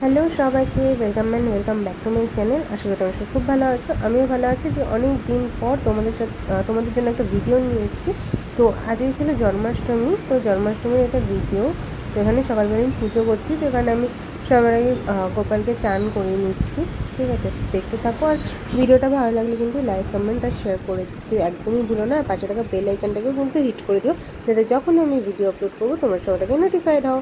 Hello সবাইকে, welcome back to my channel. আশা করি তোমরা খুব ভালো আছো। আমিও ভালো আছি। যে অনেক দিন পর তোমাদের জন্য একটা ভিডিও নিয়ে এসেছি। তো আজই ছিল জন্মাষ্টমী। তো জন্মাষ্টমীর একটা ভিডিও। তো এখানে সকালবেলা আমি পুজো করছি। তো এখানে আমি সবার আগে গোপালকে চান করিয়ে নিচ্ছি। ঠিক আছে, দেখতে থাকো। আর ভিডিওটা ভালো লাগলে কিন্তু লাইক, কমেন্ট আর শেয়ার করে দিতে একদমই ভুলো না। আর পাশে থাকা বেল আইকনটাকেও কিন্তু হিট করে দিও, যাতে যখন আমি ভিডিও আপলোড করবো তোমরা সবাইকে নোটিফাইড হও।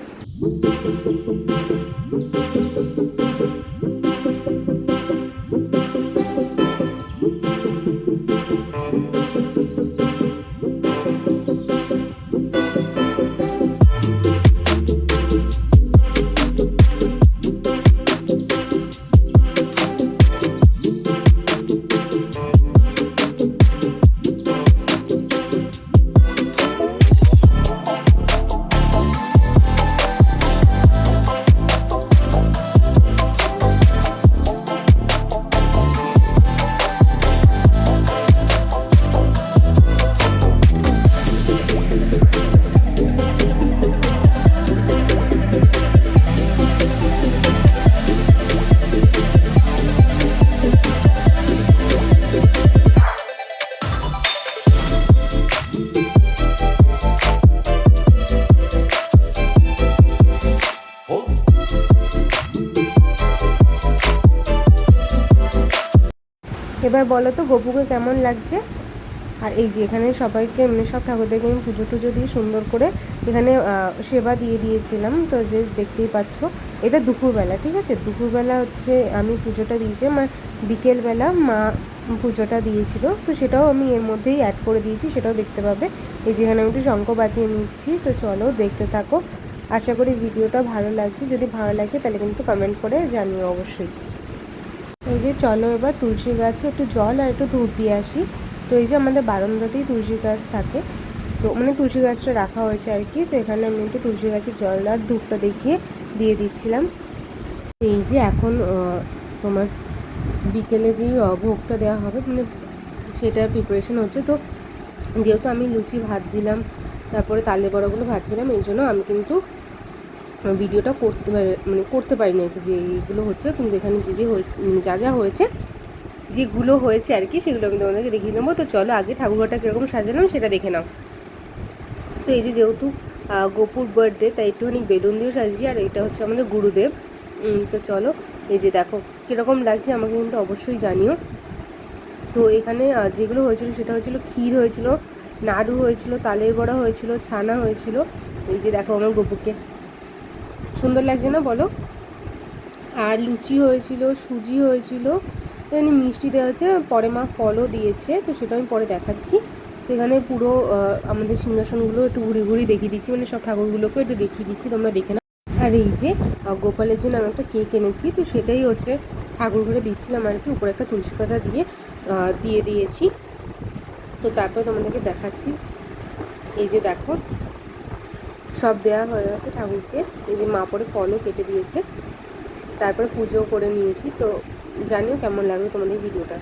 এবার বলো তো গপুকে কেমন লাগছে। আর এই যে এখানে সবাইকে সব ঠাকুরদেরকে আমি পুজো টুজো দিয়ে সুন্দর করে এখানে সেবা দিয়ে দিয়েছিলাম। তো যে দেখতেই পাচ্ছ, এটা দুপুরবেলা। ঠিক আছে, দুপুরবেলা হচ্ছে আমি পুজোটা দিয়েছি। আমার বিকেলবেলা মা পুজোটা দিয়েছিল, তো সেটাও আমি এর মধ্যেই অ্যাড করে দিয়েছি, সেটাও দেখতে পাবে। এই যেখানে আমি একটু শঙ্খ বাজিয়ে নিচ্ছি। তো চলো দেখতে থাকো। আশা করি ভিডিওটা ভালো লাগছে। যদি ভালো লাগে তাহলে কিন্তু কমেন্ট করে জানিও অবশ্যই। এই যে চলো এবার তুলসী গাছে একটু জল আর একটু দুধ দিয়ে আসি। তো এই যে আমাদের বারান্দাতেই তুলসী গাছ থাকে, তো তুলসী গাছটা রাখা হয়েছে আর কি। তো এখানে আমি একটু তুলসী গাছের জল আর ধূপটা দিয়ে দিচ্ছিলাম। এই যে এখন তোমার বিকেলে যেই ভোগটা দেওয়া হবে সেটার প্রিপারেশন হচ্ছে। তো যেহেতু আমি লুচি ভাজছিলাম, তারপরে তালের বড়াগুলো ভাজছিলাম, এই জন্য আমি কিন্তু ভিডিওটা করতে পারিনি আর কি। যে এইগুলো হচ্ছে, কিন্তু এখানে যা হয়েছে যেগুলো হয়েছে আর কি, সেগুলো আমি তোমাদেরকে দেখিয়ে নেবো। তো চলো আগে ঠাকুরঘরটা কীরকম সাজালাম সেটা দেখে নাও। তো এই যে যেহেতু গোপুর বার্থডে, তাই একটুখানি বেলুন দিয়েও সাজিয়েছি। আর এটা হচ্ছে আমাদের গুরুদেব। তো চলো এই যে দেখো কীরকম লাগছে, আমাকে কিন্তু অবশ্যই জানিও। তো এখানে যেগুলো হয়েছিল সেটা হয়েছিল ক্ষীর হয়েছিল, নাড়ু হয়েছিল, তালের বড়া হয়েছিল, ছানা হয়েছিল। এই যে দেখো আমার গপুকে সুন্দর লাগছে না বলো। আর লুচি হয়েছিল, সুজি হয়েছিল, এখানে মিষ্টি দেওয়া হয়েছে, পরে মা ফলও দিয়েছে। তো সেটা আমি পরে দেখাচ্ছি। তো এখানে পুরো আমাদের সিংহাসনগুলো একটু ঘুরি দেখিয়ে দিচ্ছি, সব ঠাকুরগুলোকে একটু দেখিয়ে দিচ্ছি, তোমরা দেখে নাও। আর এই যে গোপালের জন্য আমি একটা কেক এনেছি, তো সেটাই হচ্ছে ঠাকুর ঘরে দিচ্ছিলাম আর কি। উপরে একটা তুলসী পাতা দিয়ে দিয়েছি। তো তারপরে তোমাদেরকে দেখাচ্ছি। এই যে দেখো সব দেওয়া হয়ে গেছে ঠাকুরকে। এই যে মা পরে ফলও কেটে দিয়েছে, তারপরে পুজো করে নিয়েছি। তো জানিও কেমন লাগলো তোমাদের ভিডিওটা।